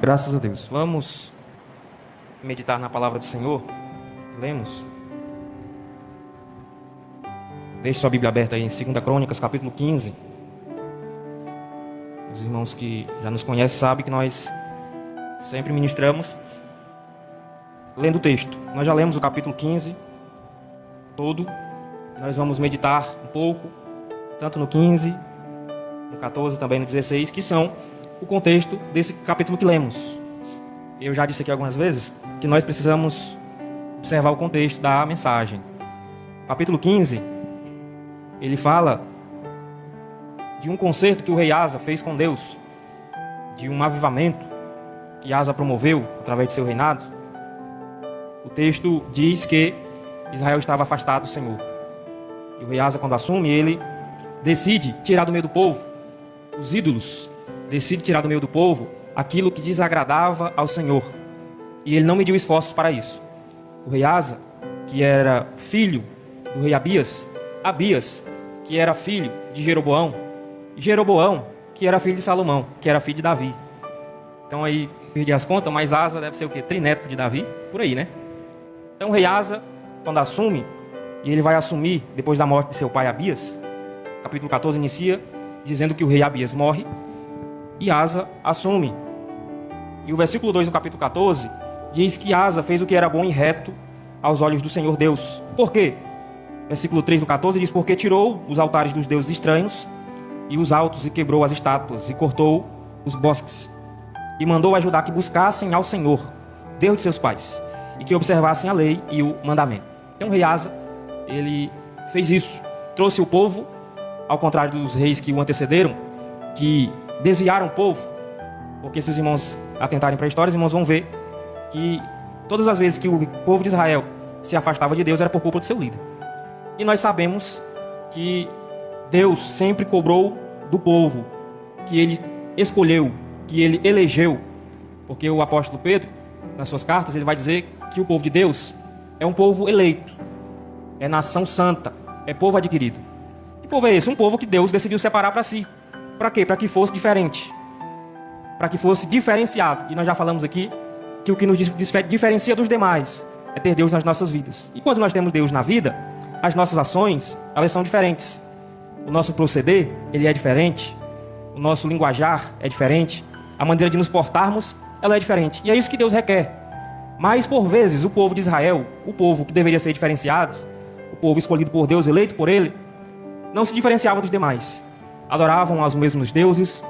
Graças a Deus. Vamos meditar na palavra do Senhor. Lemos. Deixe sua Bíblia aberta aí em 2 Crônicas, capítulo 15. Os irmãos que já nos conhecem sabem que nós sempre ministramos lendo o texto. Nós já lemos o capítulo 15 todo. Nós vamos meditar um pouco, tanto no 15, no 14, também no 16, que são o contexto desse capítulo que lemos. Eu já disse aqui algumas vezes que nós precisamos observar o contexto da mensagem. O capítulo 15, ele fala de um concerto que o rei Asa fez com Deus, de um avivamento que Asa promoveu através de seu reinado. O texto diz que Israel estava afastado do Senhor. E o rei Asa, quando assume, ele decide tirar do meio do povo os ídolos, decide tirar do meio do povo aquilo que desagradava ao Senhor. E ele não mediu esforços para isso. O rei Asa, que era filho do rei Abias, que era filho de Jeroboão, e Jeroboão, que era filho de Salomão, que era filho de Davi. Então aí, perdi as contas, mas Asa deve ser o quê? Trineto de Davi, por aí, né? Então o rei Asa, quando assume, e ele vai assumir depois da morte de seu pai Abias, capítulo 14 inicia dizendo que o rei Abias morre e Asa assume. E o versículo 2 do capítulo 14 diz que Asa fez o que era bom e reto aos olhos do Senhor Deus. Por quê? Versículo 3 do 14 diz: porque tirou os altares dos deuses estranhos e os altos, e quebrou as estátuas, e cortou os bosques, e mandou ajudar que buscassem ao Senhor, Deus de seus pais, e que observassem a lei e o mandamento. Então o rei Asa, ele fez isso, trouxe o povo, ao contrário dos reis que o antecederam, que desviaram o povo, porque se os irmãos atentarem para a história, os irmãos vão ver que todas as vezes que o povo de Israel se afastava de Deus era por culpa do seu líder. E nós sabemos que Deus sempre cobrou do povo que ele escolheu, que ele elegeu, porque o apóstolo Pedro, nas suas cartas, ele vai dizer que o povo de Deus é um povo eleito, é nação santa, é povo adquirido. Que povo é esse? Um povo que Deus decidiu separar para si. Para quê? Para que fosse diferente, para que fosse diferenciado. E nós já falamos aqui que o que nos diferencia dos demais é ter Deus nas nossas vidas. E quando nós temos Deus na vida, as nossas ações, elas são diferentes. O nosso proceder, ele é diferente. O nosso linguajar é diferente. A maneira de nos portarmos, ela é diferente. E é isso que Deus requer. Mas, por vezes, o povo de Israel, o povo que deveria ser diferenciado, o povo escolhido por Deus, eleito por Ele, não se diferenciava dos demais. Adoravam aos mesmos deuses,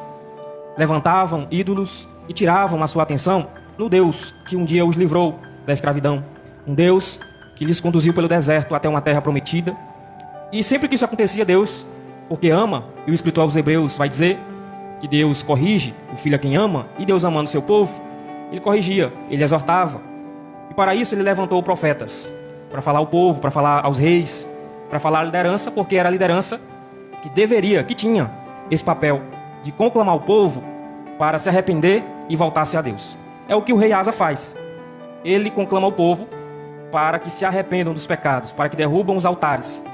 levantavam ídolos e tiravam a sua atenção no Deus que um dia os livrou da escravidão. Um Deus que lhes conduziu pelo deserto até uma terra prometida. E sempre que isso acontecia, Deus, porque ama, e o escritor aos Hebreus vai dizer que Deus corrige o filho a quem ama, e Deus amando seu povo, ele corrigia, ele exortava. E para isso ele levantou profetas, para falar ao povo, para falar aos reis, para falar à liderança, porque era a liderança que tinha esse papel de conclamar o povo para se arrepender e voltar-se a Deus. É o que o rei Asa faz. Ele conclama o povo para que se arrependam dos pecados, para que derrubam os altares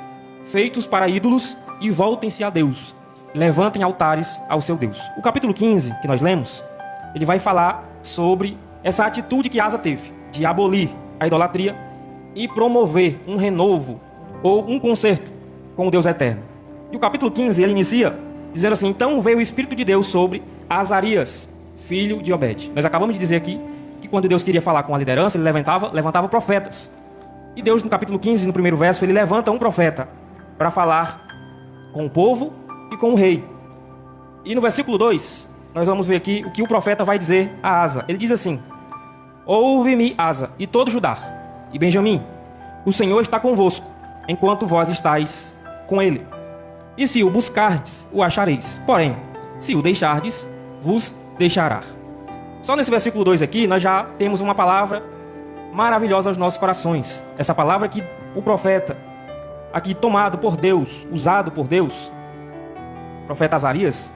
feitos para ídolos e voltem-se a Deus. Levantem altares ao seu Deus. O capítulo 15, que nós lemos, ele vai falar sobre essa atitude que Asa teve, de abolir a idolatria e promover um renovo ou um concerto com o Deus eterno. E o capítulo 15, ele inicia dizendo assim: então veio o Espírito de Deus sobre Azarias, filho de Obed. Nós acabamos de dizer aqui que quando Deus queria falar com a liderança, ele levantava profetas. E Deus, no capítulo 15, no primeiro verso, ele levanta um profeta para falar com o povo e com o rei. E no versículo 2, nós vamos ver aqui o que o profeta vai dizer a Asa. Ele diz assim: ouve-me, Asa, e todo Judá, e Benjamim, o Senhor está convosco, enquanto vós estáis com ele. E se o buscardes, o achareis. Porém, se o deixardes, vos deixará. Só nesse versículo 2 aqui, nós já temos uma palavra maravilhosa aos nossos corações. Essa palavra que o profeta, aqui tomado por Deus, usado por Deus, o profeta Azarias,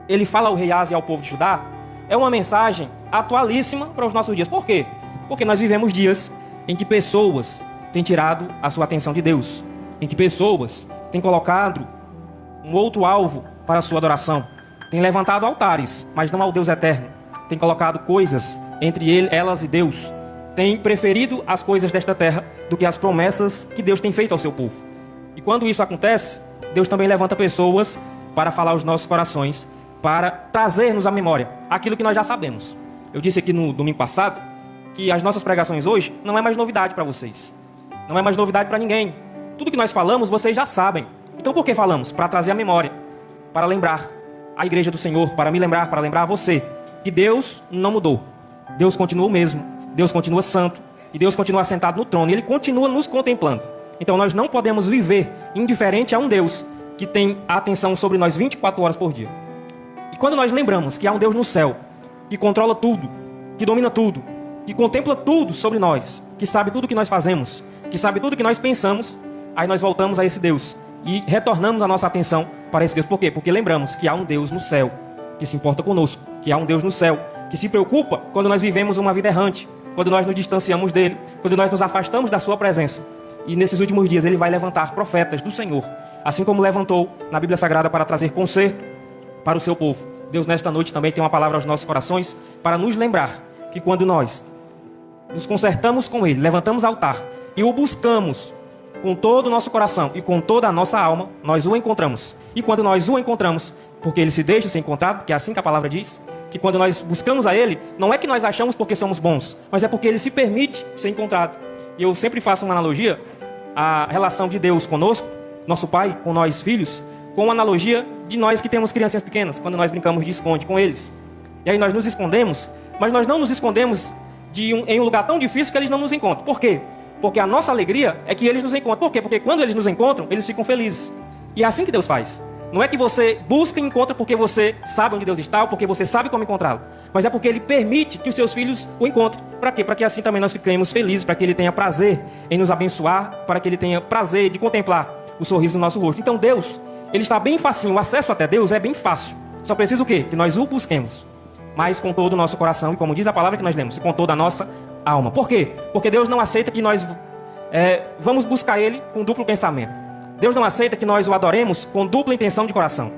ele fala ao rei Asa e ao povo de Judá, é uma mensagem atualíssima para os nossos dias. Por quê? Porque nós vivemos dias em que pessoas têm tirado a sua atenção de Deus, em que pessoas têm colocado um outro alvo para a sua adoração, têm levantado altares, mas não ao Deus eterno, tem colocado coisas entre elas e Deus, tem preferido as coisas desta terra do que as promessas que Deus tem feito ao seu povo. E quando isso acontece, Deus também levanta pessoas para falar aos nossos corações, para trazer-nos à memória aquilo que nós já sabemos. Eu disse aqui no domingo passado que as nossas pregações hoje não é mais novidade para vocês. Não é mais novidade para ninguém. Tudo que nós falamos, vocês já sabem. Então por que falamos? Para trazer a memória, para lembrar a igreja do Senhor, para me lembrar, para lembrar a você, que Deus não mudou. Deus continua o mesmo, Deus continua santo, e Deus continua sentado no trono, e Ele continua nos contemplando. Então nós não podemos viver indiferente a um Deus que tem a atenção sobre nós 24 horas por dia. E quando nós lembramos que há um Deus no céu, que controla tudo, que domina tudo, que contempla tudo sobre nós, que sabe tudo o que nós fazemos, que sabe tudo o que nós pensamos, aí nós voltamos a esse Deus e retornamos a nossa atenção para esse Deus. Por quê? Porque lembramos que há um Deus no céu que se importa conosco, que há um Deus no céu que se preocupa quando nós vivemos uma vida errante, quando nós nos distanciamos dele, quando nós nos afastamos da sua presença. E nesses últimos dias ele vai levantar profetas do Senhor, assim como levantou na Bíblia Sagrada para trazer conserto para o seu povo. Deus nesta noite também tem uma palavra aos nossos corações para nos lembrar que quando nós nos consertamos com ele, levantamos altar e o buscamos com todo o nosso coração e com toda a nossa alma, nós o encontramos. E quando nós o encontramos, porque ele se deixa ser encontrado, porque é assim que a palavra diz, que quando nós buscamos a ele, não é que nós achamos porque somos bons, mas é porque ele se permite ser encontrado. E eu sempre faço uma analogia, a relação de Deus conosco, nosso Pai, com nós filhos, com uma analogia de nós que temos crianças pequenas, quando nós brincamos de esconde com eles. E aí nós nos escondemos, mas nós não nos escondemos em um lugar tão difícil que eles não nos encontram. Por quê? Porque a nossa alegria é que eles nos encontram. Por quê? Porque quando eles nos encontram, eles ficam felizes. E é assim que Deus faz. Não é que você busca e encontra porque você sabe onde Deus está ou porque você sabe como encontrá-lo. Mas é porque Ele permite que os seus filhos o encontrem. Para quê? Para que assim também nós fiquemos felizes, para que Ele tenha prazer em nos abençoar, para que Ele tenha prazer de contemplar o sorriso no nosso rosto. Então Deus, Ele está bem facinho. O acesso até Deus é bem fácil. Só precisa o quê? Que nós o busquemos. Mas com todo o nosso coração, e como diz a palavra que nós lemos, e com toda a nossa alma. Por quê? Porque Deus não aceita que nós vamos buscar Ele com duplo pensamento. Deus não aceita que nós o adoremos com dupla intenção de coração.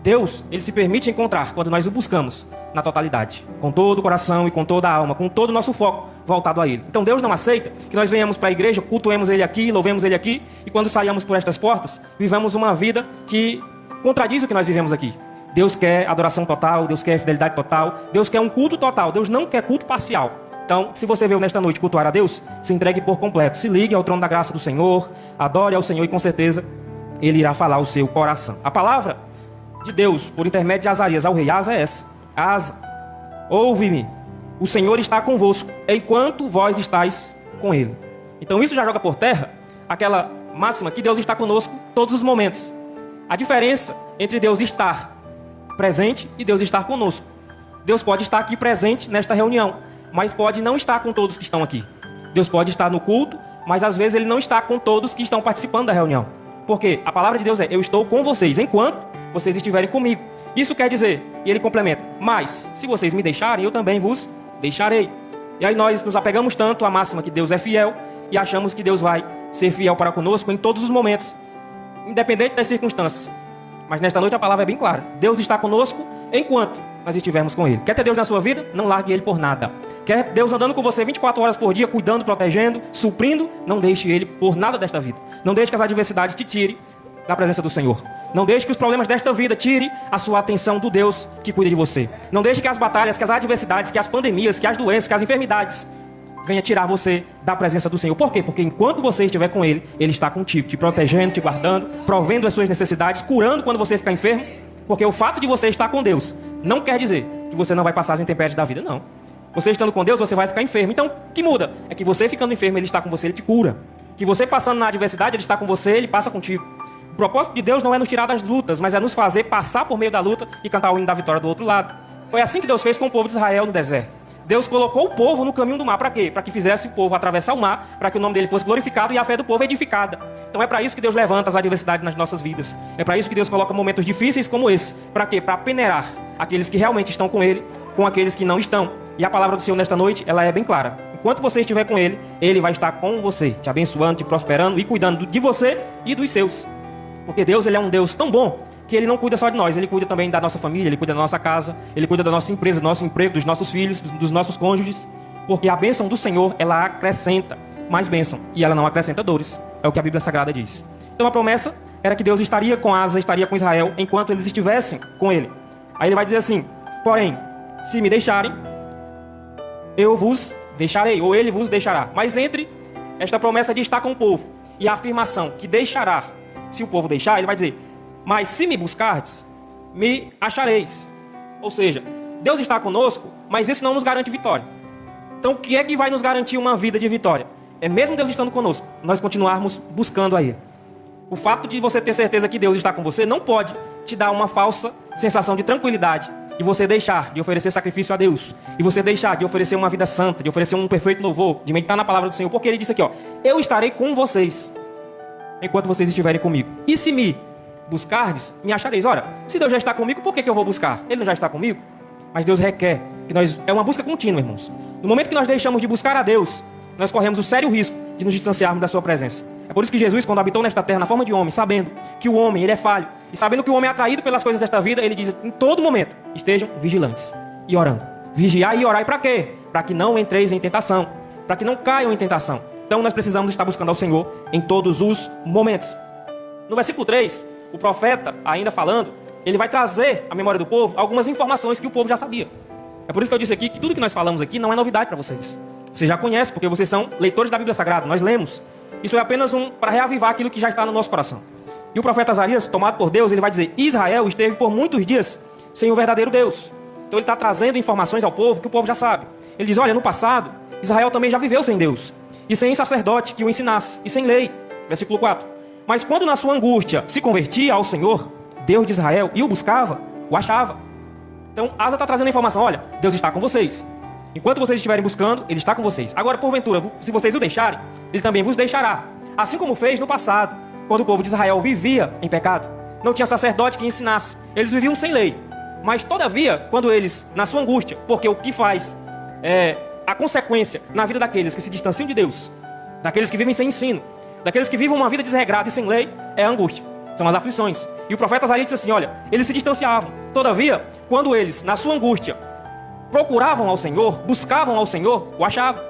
Deus, Ele se permite encontrar quando nós o buscamos na totalidade, com todo o coração e com toda a alma, com todo o nosso foco voltado a Ele. Então Deus não aceita que nós venhamos para a igreja, cultuemos Ele aqui, louvemos Ele aqui, e quando saímos por estas portas, vivamos uma vida que contradiz o que nós vivemos aqui. Deus quer adoração total, Deus quer fidelidade total, Deus quer um culto total, Deus não quer culto parcial. Então, se você veio nesta noite cultuar a Deus, se entregue por completo, se ligue ao trono da graça do Senhor, adore ao Senhor e com certeza Ele irá falar o seu coração. A palavra de Deus, por intermédio de Azarias ao rei Asa é essa: Asa, ouve-me, o Senhor está convosco, enquanto vós estáis com Ele. Então isso já joga por terra aquela máxima que Deus está conosco todos os momentos. A diferença entre Deus estar presente e Deus estar conosco: Deus pode estar aqui presente nesta reunião, mas pode não estar com todos que estão aqui. Deus pode estar no culto, mas às vezes Ele não está com todos que estão participando da reunião. Porque a palavra de Deus é: eu estou com vocês enquanto vocês estiverem comigo. Isso quer dizer, e Ele complementa: mas se vocês me deixarem, eu também vos deixarei. E aí nós nos apegamos tanto à máxima que Deus é fiel e achamos que Deus vai ser fiel para conosco em todos os momentos, independente das circunstâncias. Mas nesta noite a palavra é bem clara: Deus está conosco enquanto nós estivermos com Ele. Quer ter Deus na sua vida? Não largue Ele por nada. Quer Deus andando com você 24 horas por dia, cuidando, protegendo, suprindo? Não deixe Ele por nada desta vida. Não deixe que as adversidades te tirem da presença do Senhor. Não deixe que os problemas desta vida tire a sua atenção do Deus que cuida de você. Não deixe que as batalhas, que as adversidades, que as pandemias, que as doenças, que as enfermidades venha tirar você da presença do Senhor. Por quê? Porque enquanto você estiver com Ele, Ele está contigo, te protegendo, te guardando, provendo as suas necessidades, curando quando você ficar enfermo. Porque o fato de você estar com Deus não quer dizer que você não vai passar as intempéries da vida, não. Você estando com Deus, você vai ficar enfermo. Então, o que muda? É que você ficando enfermo, Ele está com você, Ele te cura. Que você passando na adversidade, Ele está com você, Ele passa contigo. O propósito de Deus não é nos tirar das lutas, mas é nos fazer passar por meio da luta e cantar o hino da vitória do outro lado. Foi assim que Deus fez com o povo de Israel no deserto. Deus colocou o povo no caminho do mar. Para quê? Para que fizesse o povo atravessar o mar, para que o nome dele fosse glorificado e a fé do povo edificada. Então é para isso que Deus levanta as adversidades nas nossas vidas. É para isso que Deus coloca momentos difíceis como esse. Para quê? Para peneirar aqueles que realmente estão com Ele, com aqueles que não estão. E a palavra do Senhor nesta noite, ela é bem clara. Enquanto você estiver com Ele, Ele vai estar com você, te abençoando, te prosperando e cuidando de você e dos seus. Porque Deus, Ele é um Deus tão bom que Ele não cuida só de nós, Ele cuida também da nossa família, Ele cuida da nossa casa, Ele cuida da nossa empresa, do nosso emprego, dos nossos filhos, dos nossos cônjuges, porque a bênção do Senhor, ela acrescenta mais bênção e ela não acrescenta dores. É o que a Bíblia Sagrada diz. Então a promessa era que Deus estaria com Asa, estaria com Israel, enquanto eles estivessem com Ele. Aí Ele vai dizer assim: porém, se me deixarem, eu vos deixarei, ou Ele vos deixará. Mas entre esta promessa de estar com o povo e a afirmação que deixará, se o povo deixar, Ele vai dizer: mas se me buscardes, me achareis. Ou seja, Deus está conosco, mas isso não nos garante vitória. Então o que é que vai nos garantir uma vida de vitória? É mesmo Deus estando conosco, nós continuarmos buscando a Ele. O fato de você ter certeza que Deus está com você não pode te dar uma falsa sensação de tranquilidade e você deixar de oferecer sacrifício a Deus, e você deixar de oferecer uma vida santa, de oferecer um perfeito louvor, de meditar na palavra do Senhor, porque Ele disse aqui, ó: eu estarei com vocês enquanto vocês estiverem comigo. E se me buscardes, me achareis. Ora, se Deus já está comigo, por que eu vou buscar? Ele não já está comigo? Mas Deus requer que nós... É uma busca contínua, irmãos. No momento que nós deixamos de buscar a Deus, nós corremos o sério risco de nos distanciarmos da sua presença. É por isso que Jesus, quando habitou nesta terra na forma de homem, sabendo que o homem, ele é falho, e sabendo que o homem é atraído pelas coisas desta vida, ele diz: em todo momento, estejam vigilantes e orando. Vigiar e orar, e para quê? Para que não entreis em tentação, para que não caiam em tentação. Então nós precisamos estar buscando ao Senhor em todos os momentos. No versículo 3, o profeta, ainda falando, ele vai trazer à memória do povo algumas informações que o povo já sabia. É por isso que eu disse aqui que tudo que nós falamos aqui não é novidade para vocês. Vocês já conhecem, porque vocês são leitores da Bíblia Sagrada, nós lemos. Isso é apenas para reavivar aquilo que já está no nosso coração. E o profeta Azarias, tomado por Deus, ele vai dizer: Israel esteve por muitos dias sem o verdadeiro Deus. Então ele está trazendo informações ao povo que o povo já sabe. Ele diz: olha, no passado, Israel também já viveu sem Deus, e sem sacerdote que o ensinasse, e sem lei. Versículo 4. Mas quando na sua angústia se convertia ao Senhor, Deus de Israel, e o buscava, o achava. Então Asa está trazendo a informação: olha, Deus está com vocês. Enquanto vocês estiverem buscando, Ele está com vocês. Agora, porventura, se vocês o deixarem, Ele também vos deixará. Assim como fez no passado, quando o povo de Israel vivia em pecado. Não tinha sacerdote que ensinasse. Eles viviam sem lei. Mas, todavia, quando eles, na sua angústia, porque o que faz a consequência na vida daqueles que se distanciam de Deus, daqueles que vivem sem ensino, daqueles que vivem uma vida desregrada e sem lei, é a angústia. São as aflições. E o profeta Azarias disse assim: olha, eles se distanciavam. Todavia, quando eles, na sua angústia, procuravam ao Senhor, buscavam ao Senhor, o achavam.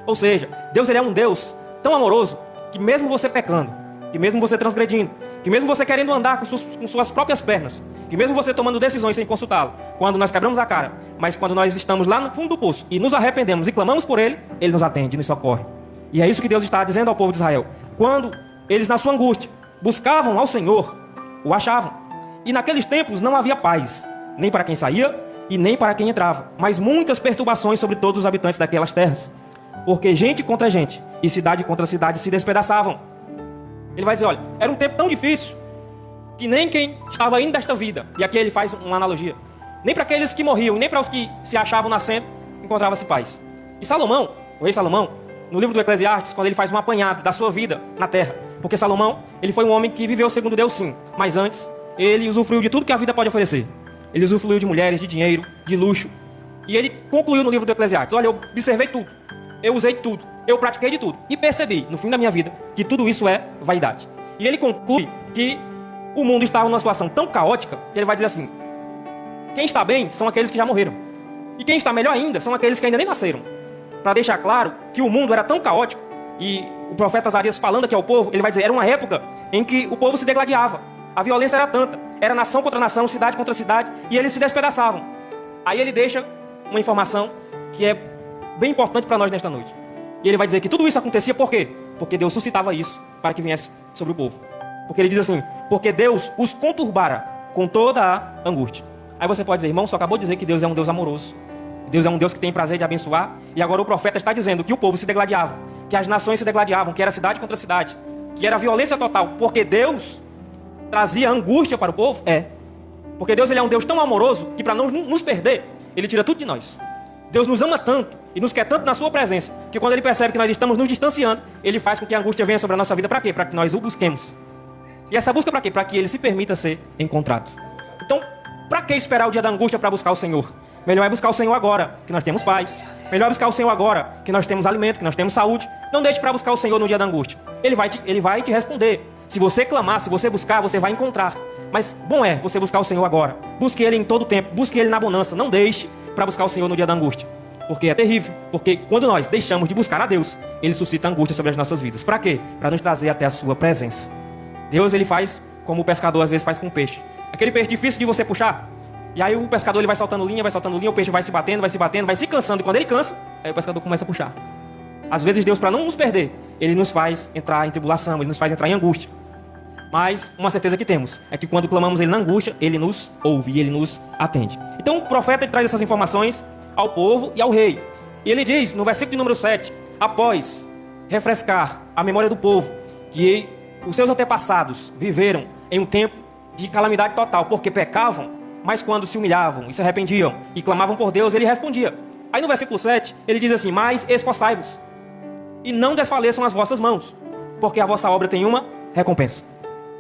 Ou seja, Deus, ele é um Deus tão amoroso que mesmo você pecando, que mesmo você transgredindo, que mesmo você querendo andar com suas próprias pernas, que mesmo você tomando decisões sem consultá-lo, quando nós quebramos a cara, mas quando nós estamos lá no fundo do poço e nos arrependemos e clamamos por Ele, Ele nos atende, nos socorre. E é isso que Deus está dizendo ao povo de Israel. Quando eles, na sua angústia, buscavam ao Senhor, o achavam. E naqueles tempos não havia paz, nem para quem saía e nem para quem entrava, mas muitas perturbações sobre todos os habitantes daquelas terras, porque gente contra gente e cidade contra cidade se despedaçavam. Ele vai dizer: olha, era um tempo tão difícil que nem quem estava indo desta vida, e aqui ele faz uma analogia, nem para aqueles que morriam, nem para os que se achavam nascendo, encontrava-se paz. E Salomão, o rei Salomão, no livro do Eclesiastes, quando ele faz um apanhado da sua vida na terra, porque Salomão, ele foi um homem que viveu segundo Deus, sim, mas antes ele usufruiu de tudo que a vida pode oferecer. Ele usufruiu de mulheres, de dinheiro, de luxo. E ele concluiu no livro do Eclesiastes: olha, eu observei tudo, eu usei tudo, eu pratiquei de tudo, e percebi, no fim da minha vida, que tudo isso é vaidade. E ele conclui que o mundo estava numa situação tão caótica, que ele vai dizer assim: quem está bem são aqueles que já morreram, e quem está melhor ainda são aqueles que ainda nem nasceram. Para deixar claro que o mundo era tão caótico, e o profeta Azarias falando aqui ao povo, ele vai dizer: era uma época em que o povo se degladiava, a violência era tanta, era nação contra nação, cidade contra cidade, e eles se despedaçavam. Aí ele deixa uma informação que é bem importante para nós nesta noite. E ele vai dizer que tudo isso acontecia por quê? Porque Deus suscitava isso para que viesse sobre o povo. Porque ele diz assim: porque Deus os conturbara com toda a angústia. Aí você pode dizer: irmão, só acabou de dizer que Deus é um Deus amoroso, Deus é um Deus que tem prazer de abençoar, e agora o profeta está dizendo que o povo se degladiava, que as nações se degladiavam, que era cidade contra cidade, que era violência total, porque Deus trazia angústia para o povo? É. Porque Deus, ele é um Deus tão amoroso que, para não nos perder, Ele tira tudo de nós. Deus nos ama tanto e nos quer tanto na sua presença, que quando Ele percebe que nós estamos nos distanciando, Ele faz com que a angústia venha sobre a nossa vida. Para quê? Para que nós o busquemos. E essa busca para quê? Para que Ele se permita ser encontrado. Então, para que esperar o dia da angústia para buscar o Senhor? Melhor é buscar o Senhor agora, que nós temos paz. Melhor é buscar o Senhor agora, que nós temos alimento, que nós temos saúde. Não deixe para buscar o Senhor no dia da angústia. Ele vai te responder. Se você clamar, se você buscar, você vai encontrar. Mas bom é você buscar o Senhor agora. Busque Ele em todo o tempo. Busque Ele na bonança. Não deixe para buscar o Senhor no dia da angústia. Porque é terrível. Porque quando nós deixamos de buscar a Deus, Ele suscita angústia sobre as nossas vidas. Para quê? Para nos trazer até a sua presença. Deus, Ele faz como o pescador às vezes faz com o peixe. Aquele peixe difícil de você puxar. E aí o pescador ele vai soltando linha, o peixe vai se batendo, vai se cansando. E quando ele cansa, aí o pescador começa a puxar. Às vezes Deus, para não nos perder, Ele nos faz entrar em tribulação, Ele nos faz entrar em angústia. Mas uma certeza que temos é que quando clamamos Ele na angústia, Ele nos ouve e Ele nos atende. Então o profeta ele traz essas informações ao povo e ao rei. E ele diz no versículo de número 7, após refrescar a memória do povo, que os seus antepassados viveram em um tempo de calamidade total, porque pecavam, mas quando se humilhavam e se arrependiam e clamavam por Deus, Ele respondia. Aí no versículo 7, ele diz assim, mas esforçai-vos e não desfaleçam as vossas mãos, porque a vossa obra tem uma recompensa.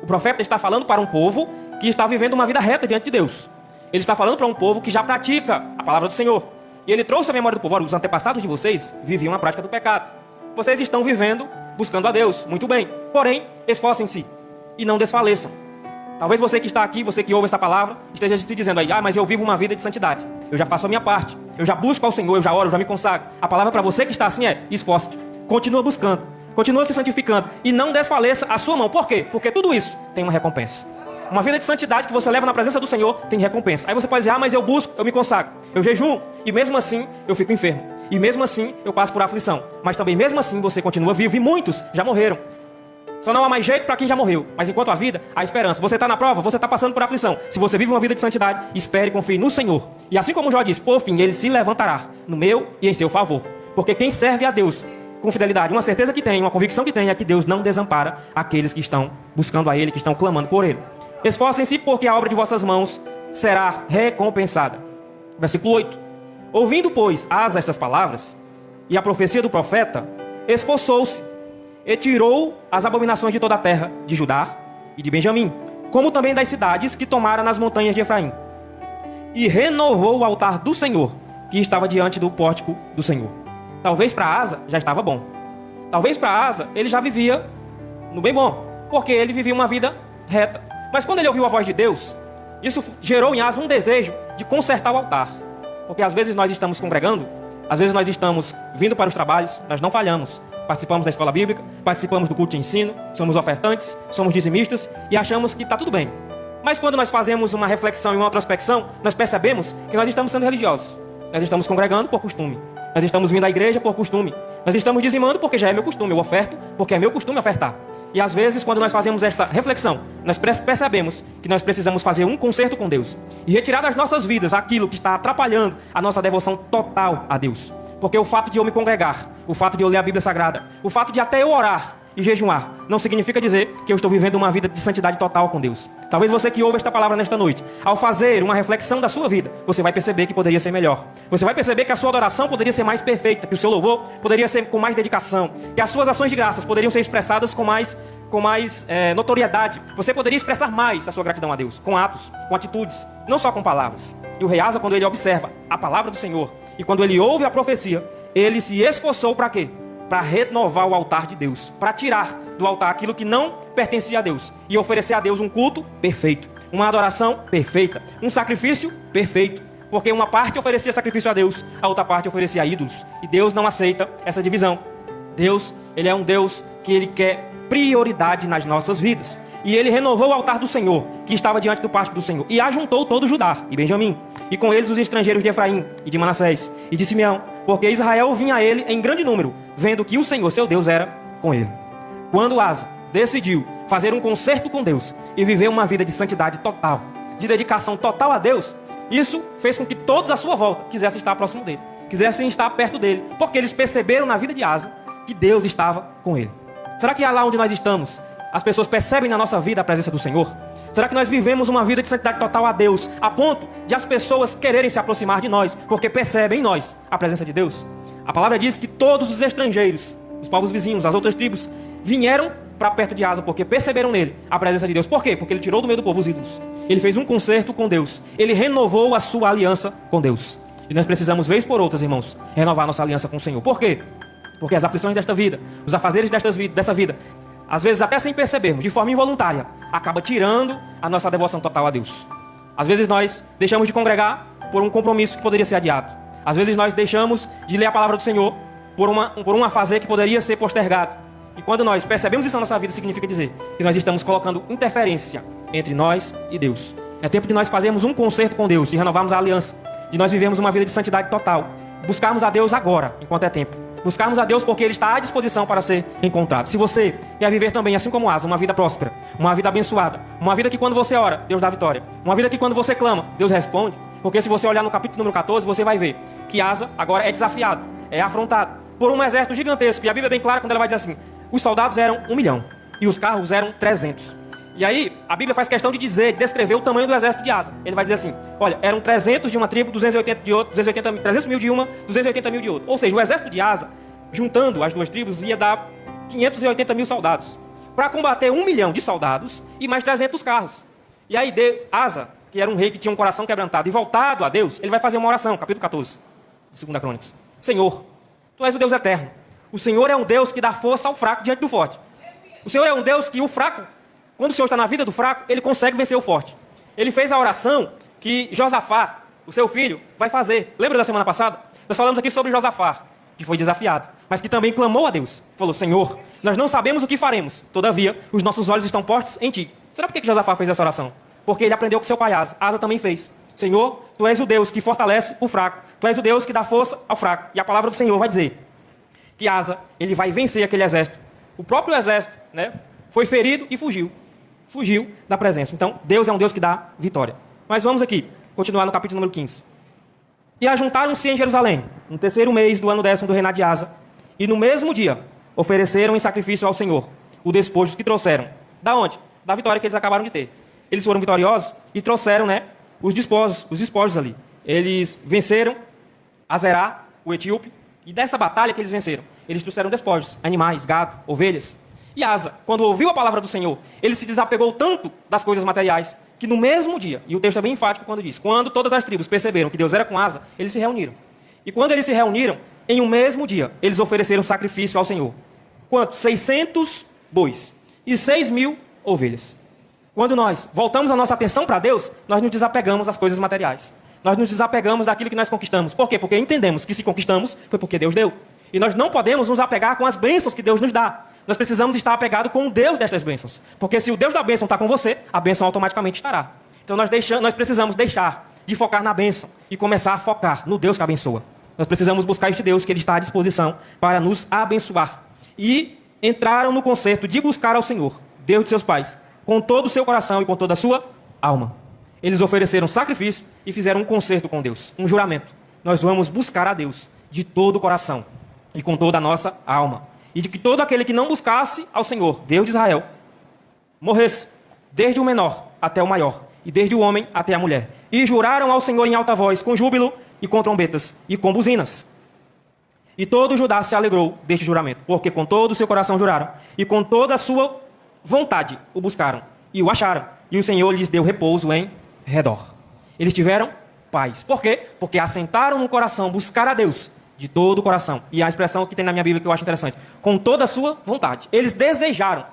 O profeta está falando para um povo que está vivendo uma vida reta diante de Deus. Ele está falando para um povo que já pratica a palavra do Senhor. E ele trouxe a memória do povo. Olha, os antepassados de vocês viviam a prática do pecado. Vocês estão vivendo, buscando a Deus. Muito bem. Porém, esforcem-se e não desfaleçam. Talvez você que está aqui, você que ouve essa palavra, esteja se dizendo aí, mas eu vivo uma vida de santidade. Eu já faço a minha parte. Eu já busco ao Senhor, eu já oro, eu já me consagro. A palavra para você que está assim é, esforce-te. Continua buscando. Continua se santificando. E não desfaleça a sua mão. Por quê? Porque tudo isso tem uma recompensa. Uma vida de santidade que você leva na presença do Senhor tem recompensa. Aí você pode dizer, mas eu busco, eu me consagro, eu jejuo. E mesmo assim eu fico enfermo. E mesmo assim eu passo por aflição. Mas também mesmo assim você continua vivo. E muitos já morreram. Só não há mais jeito para quem já morreu. Mas enquanto há vida, há esperança. Você está na prova, você está passando por aflição. Se você vive uma vida de santidade, espere e confie no Senhor. E assim como Jó diz, por fim, Ele se levantará no meu e em seu favor. Porque quem serve a Deus com fidelidade, uma certeza que tem, uma convicção que tem, é que Deus não desampara aqueles que estão buscando a Ele, que estão clamando por Ele. Esforcem-se, porque a obra de vossas mãos será recompensada. Versículo 8. Ouvindo, pois, Asa estas palavras, e a profecia do profeta, esforçou-se, e tirou as abominações de toda a terra, de Judá e de Benjamim, como também das cidades que tomara nas montanhas de Efraim. E renovou o altar do Senhor, que estava diante do pórtico do Senhor. Talvez para Asa já estava bom. Talvez para Asa ele já vivia no bem bom, porque ele vivia uma vida reta. Mas quando ele ouviu a voz de Deus, isso gerou em Asa um desejo de consertar o altar. Porque às vezes nós estamos congregando, às vezes nós estamos vindo para os trabalhos, nós não falhamos. Participamos da escola bíblica, participamos do culto de ensino, somos ofertantes, somos dizimistas e achamos que está tudo bem. Mas quando nós fazemos uma reflexão e uma introspecção, nós percebemos que nós estamos sendo religiosos. Nós estamos congregando por costume. Nós estamos vindo à igreja por costume. Nós estamos dizimando porque já é meu costume. Eu oferto porque é meu costume ofertar. E às vezes, quando nós fazemos esta reflexão, nós percebemos que nós precisamos fazer um concerto com Deus e retirar das nossas vidas aquilo que está atrapalhando a nossa devoção total a Deus. Porque o fato de eu me congregar, o fato de eu ler a Bíblia Sagrada, o fato de até eu orar e jejuar, não significa dizer que eu estou vivendo uma vida de santidade total com Deus. Talvez você que ouve esta palavra nesta noite, ao fazer uma reflexão da sua vida, você vai perceber que poderia ser melhor. Você vai perceber que a sua adoração poderia ser mais perfeita, que o seu louvor poderia ser com mais dedicação, que as suas ações de graças poderiam ser expressadas com mais notoriedade. Você poderia expressar mais a sua gratidão a Deus, com atos, com atitudes, não só com palavras. E o rei Asa, quando ele observa a palavra do Senhor, e quando ele ouve a profecia, ele se esforçou para quê? Para renovar o altar de Deus, para tirar do altar aquilo que não pertencia a Deus e oferecer a Deus um culto perfeito, uma adoração perfeita, um sacrifício perfeito, porque uma parte oferecia sacrifício a Deus, a outra parte oferecia a ídolos, e Deus não aceita essa divisão. Deus, Ele é um Deus que Ele quer prioridade nas nossas vidas, e Ele renovou o altar do Senhor, que estava diante do pátio do Senhor, e ajuntou todo Judá e Benjamim, e com eles os estrangeiros de Efraim e de Manassés e de Simeão, porque Israel vinha a ele em grande número, vendo que o Senhor, seu Deus, era com ele. Quando Asa decidiu fazer um concerto com Deus e viver uma vida de santidade total, de dedicação total a Deus, isso fez com que todos à sua volta quisessem estar próximo dele, quisessem estar perto dele, porque eles perceberam na vida de Asa que Deus estava com ele. Será que lá onde nós estamos, as pessoas percebem na nossa vida a presença do Senhor? Será que nós vivemos uma vida de santidade total a Deus, a ponto de as pessoas quererem se aproximar de nós, porque percebem em nós a presença de Deus? A palavra diz que todos os estrangeiros, os povos vizinhos, as outras tribos, vieram para perto de Asa, porque perceberam nele a presença de Deus. Por quê? Porque ele tirou do meio do povo os ídolos. Ele fez um concerto com Deus. Ele renovou a sua aliança com Deus. E nós precisamos, vez por outras, irmãos, renovar nossa aliança com o Senhor. Por quê? Porque as aflições desta vida, os afazeres dessa vida, às vezes até sem percebermos, de forma involuntária, acaba tirando a nossa devoção total a Deus. Às vezes nós deixamos de congregar por um compromisso que poderia ser adiado. Às vezes nós deixamos de ler a palavra do Senhor por um afazer que poderia ser postergado. E quando nós percebemos isso na nossa vida, significa dizer que nós estamos colocando interferência entre nós e Deus. É tempo de nós fazermos um concerto com Deus, de renovarmos a aliança, de nós vivemos uma vida de santidade total, buscarmos a Deus agora, enquanto é tempo. Buscarmos a Deus porque Ele está à disposição para ser encontrado. Se você quer viver também, assim como Asa, uma vida próspera, uma vida abençoada, uma vida que quando você ora, Deus dá vitória, uma vida que quando você clama, Deus responde, porque se você olhar no capítulo número 14, você vai ver que Asa agora é desafiado, é afrontado por um exército gigantesco. E a Bíblia é bem clara quando ela vai dizer assim: os soldados eram 1 milhão e os carros eram 300. E aí, a Bíblia faz questão de dizer, de descrever o tamanho do exército de Asa. Ele vai dizer assim: olha, eram 300 de uma tribo, 280 de outra, 300 mil de uma, 280 mil de outra. Ou seja, o exército de Asa, juntando as duas tribos, ia dar 580 mil soldados para combater 1 milhão de soldados e mais 300 carros. E aí, Asa, que era um rei que tinha um coração quebrantado e voltado a Deus, ele vai fazer uma oração, capítulo 14 de 2 Crônicas. Senhor, Tu és o Deus eterno. O Senhor é um Deus que dá força ao fraco diante do forte. O Senhor é um Deus que o fraco, quando o Senhor está na vida do fraco, ele consegue vencer o forte. Ele fez a oração que Josafá, o seu filho, vai fazer. Lembra da semana passada? Nós falamos aqui sobre Josafá, que foi desafiado, mas que também clamou a Deus. Falou: Senhor, nós não sabemos o que faremos, todavia, os nossos olhos estão postos em Ti. Será por que Josafá fez essa oração? Porque ele aprendeu com seu pai Asa. Asa também fez. Senhor, Tu és o Deus que fortalece o fraco. Tu és o Deus que dá força ao fraco. E a palavra do Senhor vai dizer que Asa, ele vai vencer aquele exército. O próprio exército, né, foi ferido e fugiu. Fugiu da presença. Então, Deus é um Deus que dá vitória. Mas vamos aqui, continuar no capítulo número 15. E ajuntaram-se em Jerusalém, no 3º mês do ano 10º do reinado de Asa, e no mesmo dia ofereceram em sacrifício ao Senhor o despojo que trouxeram. Da onde? Da vitória que eles acabaram de ter. Eles foram vitoriosos e trouxeram, né, os despojos ali. Eles venceram Azerá, o etíope, e dessa batalha que eles venceram, eles trouxeram despojos, animais, gado, ovelhas. E Asa, quando ouviu a palavra do Senhor, ele se desapegou tanto das coisas materiais, que no mesmo dia, e o texto é bem enfático quando diz, quando todas as tribos perceberam que Deus era com Asa, eles se reuniram. E quando eles se reuniram, em um mesmo dia, eles ofereceram sacrifício ao Senhor. Quanto? 600 bois e 6.000 ovelhas. Quando nós voltamos a nossa atenção para Deus, nós nos desapegamos das coisas materiais. Nós nos desapegamos daquilo que nós conquistamos. Por quê? Porque entendemos que se conquistamos, foi porque Deus deu. E nós não podemos nos apegar com as bênçãos que Deus nos dá. Nós precisamos estar apegados com o Deus destas bênçãos. Porque se o Deus da bênção está com você, a bênção automaticamente estará. Então nós precisamos deixar de focar na bênção e começar a focar no Deus que abençoa. Nós precisamos buscar este Deus que Ele está à disposição para nos abençoar. E entraram no concerto de buscar ao Senhor, Deus de seus pais, com todo o seu coração e com toda a sua alma. Eles ofereceram sacrifício e fizeram um concerto com Deus, um juramento. Nós vamos buscar a Deus de todo o coração e com toda a nossa alma. E de que todo aquele que não buscasse ao Senhor, Deus de Israel, morresse, desde o menor até o maior, e desde o homem até a mulher. E juraram ao Senhor em alta voz, com júbilo e com trombetas e com buzinas. E todo Judá se alegrou deste juramento, porque com todo o seu coração juraram, e com toda a sua vontade o buscaram, e o acharam, e o Senhor lhes deu repouso em redor. Eles tiveram paz. Por quê? Porque assentaram no coração buscar a Deus de todo o coração. E a expressão que tem na minha Bíblia que eu acho interessante, com toda a sua vontade. Eles desejaram,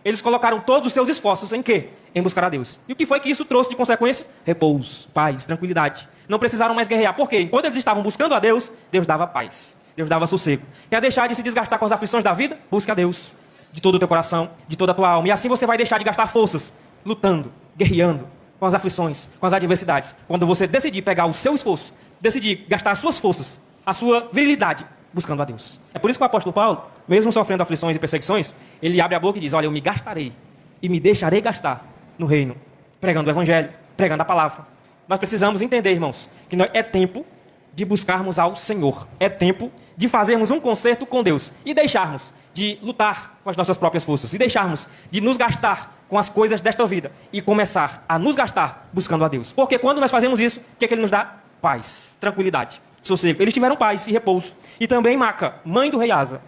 eles colocaram todos os seus esforços em quê? Em buscar a Deus. E o que foi que isso trouxe de consequência? Repouso, paz, tranquilidade. Não precisaram mais guerrear. Por quê? Enquanto eles estavam buscando a Deus, Deus dava paz. Deus dava sossego. Quer deixar de se desgastar com as aflições da vida? Busque a Deus de todo o teu coração, de toda a tua alma. E assim você vai deixar de gastar forças lutando, guerreando com as aflições, com as adversidades. Quando você decidir pegar o seu esforço, decidir gastar as suas forças, a sua virilidade, buscando a Deus. É por isso que o apóstolo Paulo, mesmo sofrendo aflições e perseguições, ele abre a boca e diz: olha, eu me gastarei e me deixarei gastar no reino, pregando o evangelho, pregando a palavra. Nós precisamos entender, irmãos, que é tempo de buscarmos ao Senhor. É tempo de fazermos um concerto com Deus e deixarmos de lutar com as nossas próprias forças e deixarmos de nos gastar com as coisas desta vida e começar a nos gastar buscando a Deus. Porque quando nós fazemos isso, o que é que Ele nos dá? Paz, tranquilidade, sossego. Eles tiveram paz e repouso. E também Maca, mãe do rei Asa.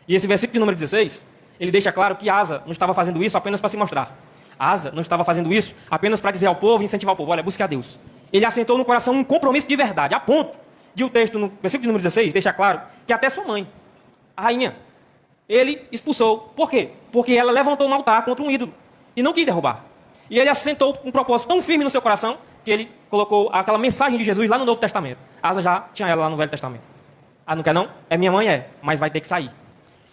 E esse versículo de número 16, ele deixa claro que Asa não estava fazendo isso apenas para se mostrar. Asa não estava fazendo isso apenas para dizer ao povo e incentivar o povo: olha, busque a Deus. Ele assentou no coração um compromisso de verdade, a ponto de o texto no versículo de número 16 deixa claro que até sua mãe, a rainha, ele expulsou. Por quê? Porque ela levantou um altar contra um ídolo e não quis derrubar. E ele assentou um propósito tão firme no seu coração que ele colocou aquela mensagem de Jesus lá no Novo Testamento. Asa já tinha ela lá no Velho Testamento. Ah, não quer não? É minha mãe, mas vai ter que sair.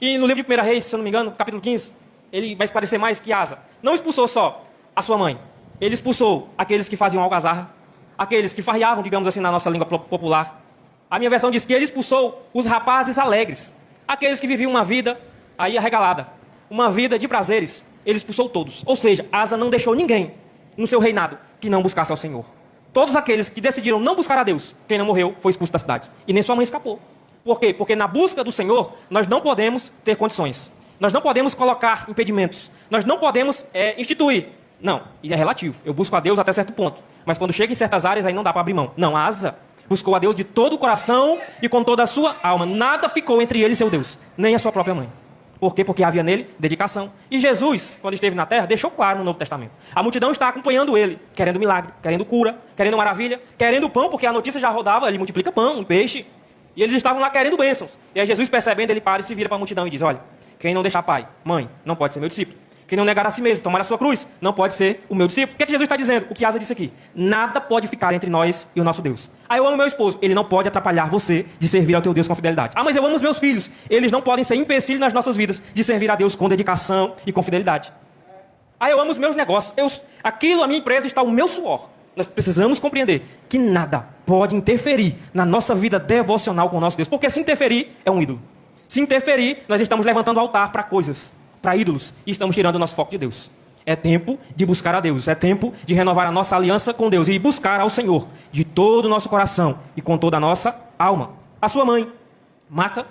E no livro de 1 Reis, se eu não me engano, capítulo 15, ele vai esclarecer mais que Asa não expulsou só a sua mãe. Ele expulsou aqueles que faziam algazarra, aqueles que farreavam, digamos assim, na nossa língua popular. A minha versão diz que ele expulsou os rapazes alegres, aqueles que viviam uma vida aí arregalada, uma vida de prazeres. Ele expulsou todos. Ou seja, Asa não deixou ninguém no seu reinado que não buscasse ao Senhor. Todos aqueles que decidiram não buscar a Deus, quem não morreu foi expulso da cidade. E nem sua mãe escapou. Por quê? Porque na busca do Senhor, nós não podemos ter condições. Nós não podemos colocar impedimentos. Nós não podemos instituir. Não, e é relativo. Eu busco a Deus até certo ponto. Mas quando chega em certas áreas, aí não dá para abrir mão. Não, Asa buscou a Deus de todo o coração e com toda a sua alma. Nada ficou entre ele e seu Deus, nem a sua própria mãe. Por quê? Porque havia nele dedicação. E Jesus, quando esteve na terra, deixou claro no Novo Testamento. A multidão está acompanhando ele, querendo milagre, querendo cura, querendo maravilha, querendo pão, porque a notícia já rodava, ele multiplica pão e peixe. E eles estavam lá querendo bênçãos. E aí Jesus, percebendo, ele para e se vira para a multidão e diz: olha, quem não deixar pai, mãe, não pode ser meu discípulo. Quem não negar a si mesmo, tomar a sua cruz, não pode ser o meu discípulo. O que é que Jesus está dizendo? O que Asa disse aqui. Nada pode ficar entre nós e o nosso Deus. Ah, eu amo meu esposo. Ele não pode atrapalhar você de servir ao teu Deus com fidelidade. Ah, mas eu amo os meus filhos. Eles não podem ser empecilho nas nossas vidas de servir a Deus com dedicação e com fidelidade. Ah, eu amo os meus negócios. Aquilo, a minha empresa, está o meu suor. Nós precisamos compreender que nada pode interferir na nossa vida devocional com o nosso Deus. Porque se interferir, é um ídolo. Se interferir, nós estamos levantando altar para coisas, para ídolos, e estamos tirando o nosso foco de Deus. É tempo de buscar a Deus, é tempo de renovar a nossa aliança com Deus e buscar ao Senhor de todo o nosso coração e com toda a nossa alma. A sua mãe, Maca,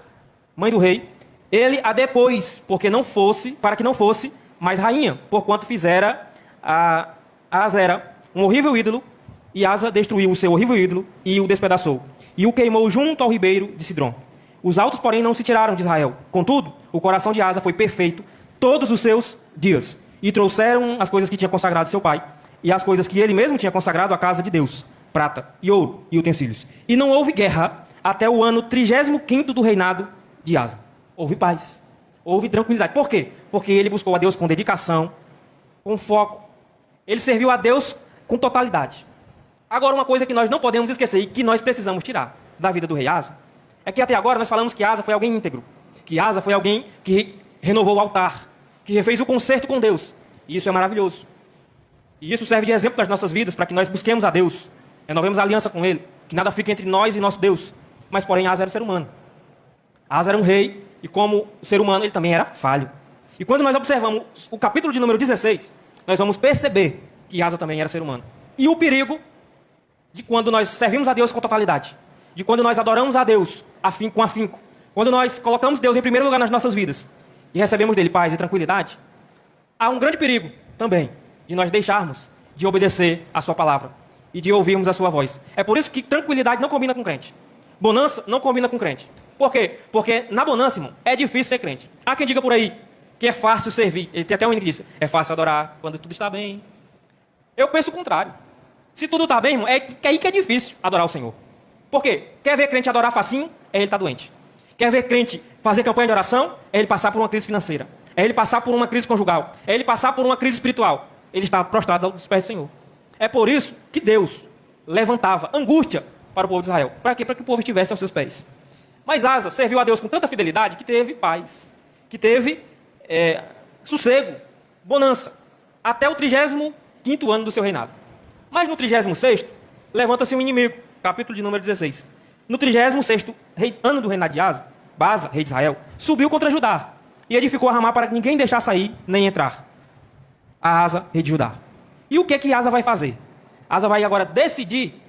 mãe do rei, ele a depôs, para que não fosse mais rainha, porquanto fizera a Asera um horrível ídolo, e Asa destruiu o seu horrível ídolo e o despedaçou, e o queimou junto ao ribeiro de Sidrom. Os altos, porém, não se tiraram de Israel. Contudo, o coração de Asa foi perfeito todos os seus dias. E trouxeram as coisas que tinha consagrado seu pai, e as coisas que ele mesmo tinha consagrado à casa de Deus, prata e ouro e utensílios. E não houve guerra até o ano 35º do reinado de Asa. Houve paz, houve tranquilidade. Por quê? Porque ele buscou a Deus com dedicação, com foco. Ele serviu a Deus com totalidade. Agora, uma coisa que nós não podemos esquecer e que nós precisamos tirar da vida do rei Asa, é que até agora nós falamos que Asa foi alguém íntegro, que Asa foi alguém que renovou o altar, que refez o concerto com Deus. E isso é maravilhoso. E isso serve de exemplo nas nossas vidas, para que nós busquemos a Deus, renovemos a aliança com Ele, que nada fique entre nós e nosso Deus. Mas, porém, Asa era um ser humano. Asa era um rei, e como ser humano, ele também era falho. E quando nós observamos o capítulo de número 16, nós vamos perceber que Asa também era ser humano. E o perigo de quando nós servimos a Deus com totalidade, de quando nós adoramos a Deus com afinco, quando nós colocamos Deus em primeiro lugar nas nossas vidas e recebemos dele paz e tranquilidade, há um grande perigo também de nós deixarmos de obedecer a sua palavra e de ouvirmos a sua voz. É por isso que tranquilidade não combina com crente. Bonança não combina com crente. Por quê? Porque na bonança, irmão, é difícil ser crente. Há quem diga por aí que é fácil servir. Ele tem até um hino que diz: é fácil adorar quando tudo está bem. Eu penso o contrário. Se tudo está bem, irmão, é aí que é difícil adorar o Senhor. Por quê? Quer ver crente adorar facinho? É ele estar doente. Quer ver crente fazer campanha de oração? É ele passar por uma crise financeira. É ele passar por uma crise conjugal. É ele passar por uma crise espiritual. Ele está prostrado aos pés do Senhor. É por isso que Deus levantava angústia para o povo de Israel. Para quê? Para que o povo estivesse aos seus pés. Mas Asa serviu a Deus com tanta fidelidade que teve paz, que teve sossego, bonança, até o 35º ano do seu reinado. Mas no 36º, levanta-se um inimigo, capítulo de número 16. No 36º ano do reinado de Asa, Baasa, rei de Israel, subiu contra Judá e edificou a Ramá para que ninguém deixasse sair nem entrar. A Asa, rei de Judá. E o que Asa vai fazer? Asa vai agora decidir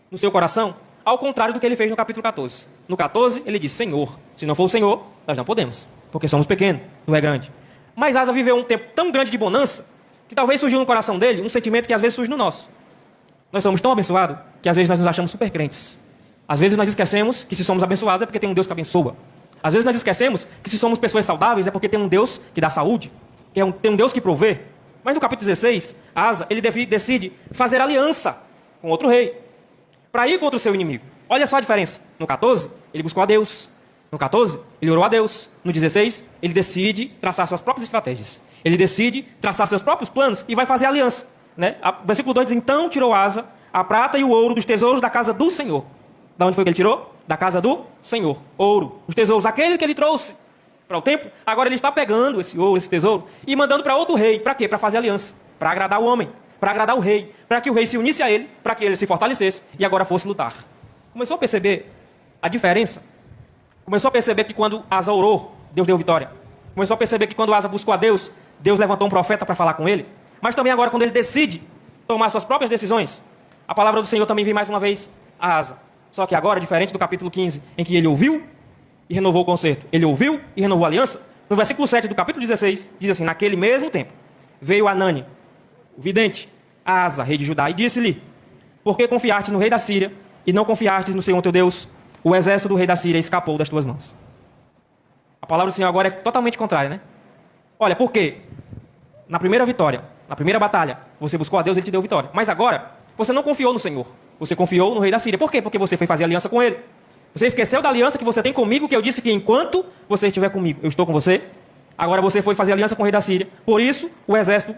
no seu coração ao contrário do que ele fez no capítulo 14. No 14, ele diz: Senhor, se não for o Senhor, nós não podemos, porque somos pequenos, tu é grande. Mas Asa viveu um tempo tão grande de bonança que talvez surgiu no coração dele um sentimento que às vezes surge no nosso. Nós somos tão abençoados que às vezes nós nos achamos super crentes. Às vezes nós esquecemos que se somos abençoados é porque tem um Deus que abençoa. Às vezes nós esquecemos que se somos pessoas saudáveis é porque tem um Deus que dá saúde, tem um Deus que provê. Mas no capítulo 16, Asa, ele decide fazer aliança com outro rei para ir contra o seu inimigo. Olha só a diferença. No 14, ele buscou a Deus. No 14, ele orou a Deus. No 16, ele decide traçar suas próprias estratégias. Ele decide traçar seus próprios planos e vai fazer aliança. Né? O versículo 2 diz, então tirou Asa a prata e o ouro dos tesouros da casa do Senhor. Da onde foi que ele tirou? Da casa do Senhor. Ouro. Os tesouros, aquele que ele trouxe para o templo. Agora ele está pegando esse ouro, esse tesouro, e mandando para outro rei. Para quê? Para fazer aliança. Para agradar o homem. Para agradar o rei. Para que o rei se unisse a ele. Para que ele se fortalecesse e agora fosse lutar. Começou a perceber a diferença? Começou a perceber que quando Asa orou, Deus deu vitória. Começou a perceber que quando Asa buscou a Deus, Deus levantou um profeta para falar com ele. Mas também agora quando ele decide tomar suas próprias decisões, a palavra do Senhor também vem mais uma vez a Asa. Só que agora, diferente do capítulo 15, em que ele ouviu e renovou o concerto, ele ouviu e renovou a aliança, no versículo 7 do capítulo 16, diz assim, naquele mesmo tempo, veio Anani, o vidente, a Asa, rei de Judá, e disse-lhe, por que confiaste no rei da Síria e não confiaste no Senhor teu Deus? O exército do rei da Síria escapou das tuas mãos. A palavra do Senhor agora é totalmente contrária, né? Olha, por quê? Na primeira vitória, na primeira batalha, você buscou a Deus, ele te deu vitória. Mas agora, você não confiou no Senhor. Você confiou no rei da Síria. Por quê? Porque você foi fazer aliança com ele. Você esqueceu da aliança que você tem comigo, que eu disse que enquanto você estiver comigo, eu estou com você. Agora você foi fazer aliança com o rei da Síria. Por isso, o exército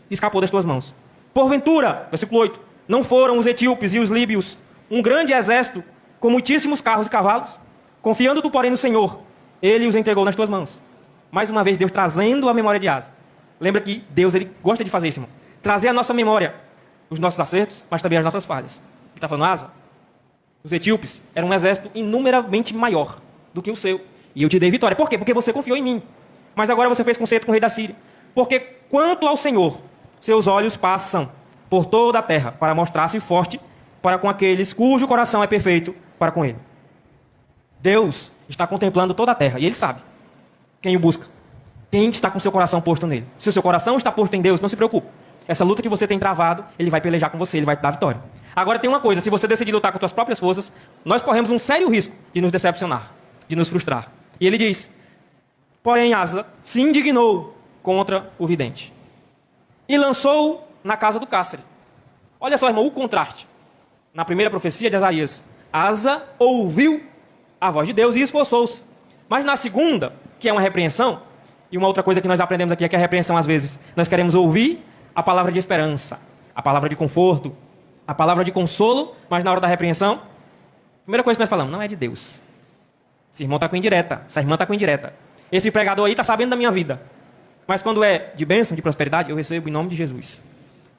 escapou das tuas mãos. Porventura, versículo 8, não foram os etíopes e os líbios um grande exército com muitíssimos carros e cavalos? Confiando tu, porém, no Senhor, ele os entregou nas tuas mãos. Mais uma vez, Deus trazendo a memória de Asa. Lembra que Deus ele gosta de fazer isso, irmão. Trazer à nossa memória os nossos acertos, mas também as nossas falhas. Ele está falando, Asa, os etíopes eram um exército inumeravelmente maior do que o seu. E eu te dei vitória. Por quê? Porque você confiou em mim. Mas agora você fez concerto com o rei da Síria. Porque quanto ao Senhor, seus olhos passam por toda a terra para mostrar-se forte para com aqueles cujo coração é perfeito para com ele. Deus está contemplando toda a terra e ele sabe quem o busca. Quem está com seu coração posto nele. Se o seu coração está posto em Deus, não se preocupe. Essa luta que você tem travado, ele vai pelejar com você, ele vai te dar vitória. Agora tem uma coisa, se você decidir lutar com suas próprias forças, nós corremos um sério risco de nos decepcionar, de nos frustrar. E ele diz, porém Asa se indignou contra o vidente e lançou na casa do cárcere. Olha só, irmão, o contraste. Na primeira profecia de Isaías, Asa ouviu a voz de Deus e esforçou-se. Mas na segunda, que é uma repreensão, e uma outra coisa que nós aprendemos aqui é que a repreensão, às vezes, nós queremos ouvir a palavra de esperança, a palavra de conforto, a palavra de consolo, mas na hora da repreensão, a primeira coisa que nós falamos, não é de Deus. Esse irmão está com indireta, essa irmã está com indireta. Esse pregador aí está sabendo da minha vida. Mas quando é de bênção, de prosperidade, eu recebo em nome de Jesus.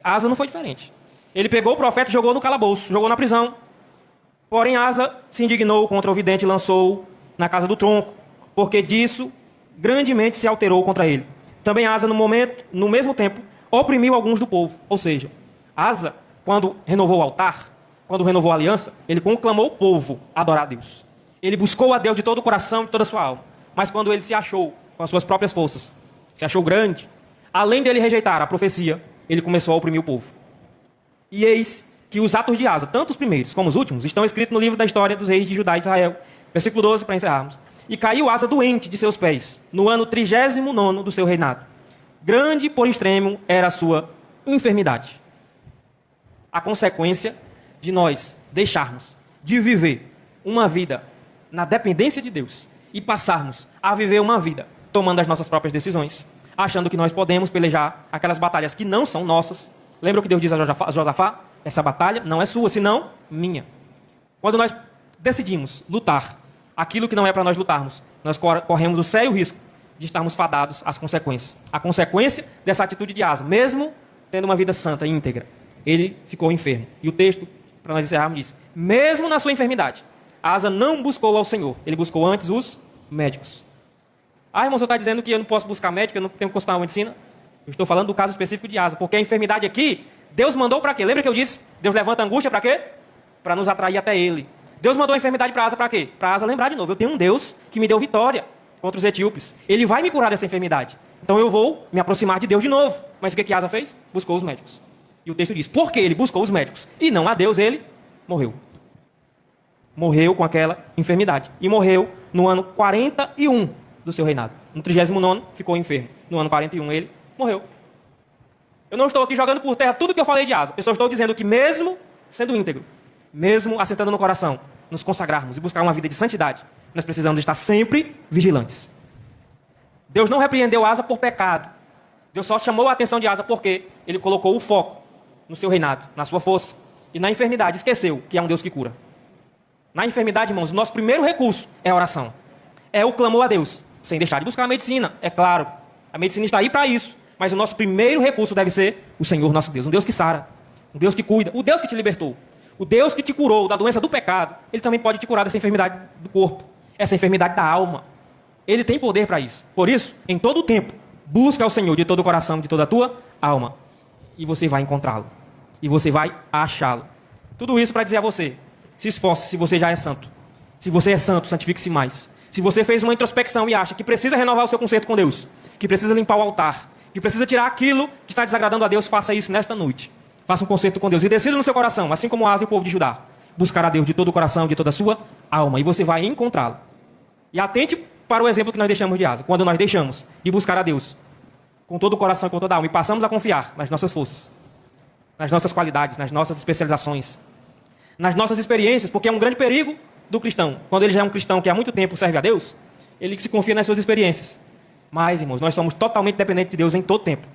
Asa não foi diferente. Ele pegou o profeta e jogou no calabouço, jogou na prisão. Porém, Asa se indignou contra o vidente e lançou na casa do tronco, porque disso grandemente se alterou contra ele. Também Asa, no mesmo tempo, oprimiu alguns do povo. Ou seja, Asa, quando renovou o altar, quando renovou a aliança, ele conclamou o povo a adorar a Deus. Ele buscou a Deus de todo o coração e de toda a sua alma. Mas quando ele se achou com as suas próprias forças, se achou grande, além dele rejeitar a profecia, ele começou a oprimir o povo. E eis que os atos de Asa, tanto os primeiros como os últimos, estão escritos no livro da história dos reis de Judá e Israel. Versículo 12, para encerrarmos. E caiu Asa doente de seus pés, no ano 39º do seu reinado. Grande por extremo era a sua enfermidade. A consequência de nós deixarmos de viver uma vida na dependência de Deus e passarmos a viver uma vida tomando as nossas próprias decisões, achando que nós podemos pelejar aquelas batalhas que não são nossas. Lembra o que Deus diz a Josafá? Essa batalha não é sua, senão minha. Quando nós decidimos lutar aquilo que não é para nós lutarmos, nós corremos o sério risco de estarmos fadados às consequências. A consequência dessa atitude de Asa, mesmo tendo uma vida santa e íntegra, ele ficou enfermo. E o texto, para nós encerrarmos, diz, mesmo na sua enfermidade, Asa não buscou ao Senhor, ele buscou antes os médicos. Ah, irmão, você está dizendo que eu não posso buscar médico, eu não tenho que consultar uma medicina? Eu estou falando do caso específico de Asa, porque a enfermidade aqui, Deus mandou para quê? Lembra que eu disse? Deus levanta a angústia para quê? Para nos atrair até Ele. Deus mandou a enfermidade para Asa para quê? Para Asa lembrar de novo, eu tenho um Deus que me deu vitória contra os etíopes. Ele vai me curar dessa enfermidade. Então eu vou me aproximar de Deus de novo. Mas o que Asa fez? Buscou os médicos. E o texto diz, porque ele buscou os médicos e não a Deus, ele morreu. Morreu com aquela enfermidade. E morreu no ano 41 do seu reinado. No 39º ficou enfermo. No ano 41 ele morreu. Eu não estou aqui jogando por terra tudo que eu falei de Asa. Eu só estou dizendo que mesmo sendo íntegro, mesmo assentando no coração, nos consagrarmos e buscar uma vida de santidade, Nós precisamos estar sempre vigilantes. Deus não repreendeu Asa por pecado. Deus só chamou a atenção de Asa porque ele colocou o foco no seu reinado, na sua força. E na enfermidade, esqueceu que é um Deus que cura. Na enfermidade, irmãos, o nosso primeiro recurso é a oração. É o clamor a Deus, sem deixar de buscar a medicina, é claro. A medicina está aí para isso. Mas o nosso primeiro recurso deve ser o Senhor nosso Deus. Um Deus que sara, um Deus que cuida, o Deus que te libertou. O Deus que te curou da doença do pecado, Ele também pode te curar dessa enfermidade do corpo, essa enfermidade da alma. Ele tem poder para isso. Por isso, em todo o tempo, busca o Senhor de todo o coração, de toda a tua alma. E você vai encontrá-lo. E você vai achá-lo. Tudo isso para dizer a você, se esforce se você já é santo. Se você é santo, santifique-se mais. Se você fez uma introspecção e acha que precisa renovar o seu concerto com Deus, que precisa limpar o altar, que precisa tirar aquilo que está desagradando a Deus, faça isso nesta noite. Faça um concerto com Deus e decida no seu coração, assim como Asa e o povo de Judá, buscar a Deus de todo o coração, de toda a sua alma, e você vai encontrá-lo. E atente para o exemplo que nós deixamos de Asa. Quando nós deixamos de buscar a Deus com todo o coração e com toda a alma e passamos a confiar nas nossas forças, nas nossas qualidades, nas nossas especializações, nas nossas experiências, porque é um grande perigo do cristão. Quando ele já é um cristão que há muito tempo serve a Deus, ele se confia nas suas experiências. Mas, irmãos, nós somos totalmente dependentes de Deus em todo tempo.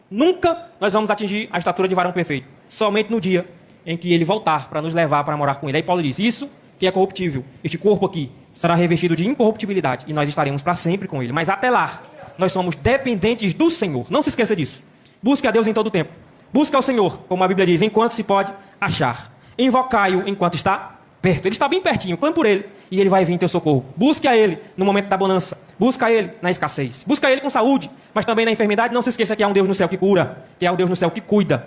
Nunca nós vamos atingir a estatura de varão perfeito. Somente no dia em que ele voltar para nos levar para morar com ele. Aí Paulo diz, isso que é corruptível, este corpo aqui, será revestido de incorruptibilidade e nós estaremos para sempre com ele. Mas até lá, nós somos dependentes do Senhor. Não se esqueça disso. Busque a Deus em todo tempo. Busque ao Senhor, como a Bíblia diz, enquanto se pode achar. Invocai-o enquanto está perto. Ele está bem pertinho, clame por ele e ele vai vir em teu socorro. Busque a ele no momento da bonança. Busque a ele na escassez. Busque a ele com saúde, mas também na enfermidade. Não se esqueça que há um Deus no céu que cura, que há um Deus no céu que cuida.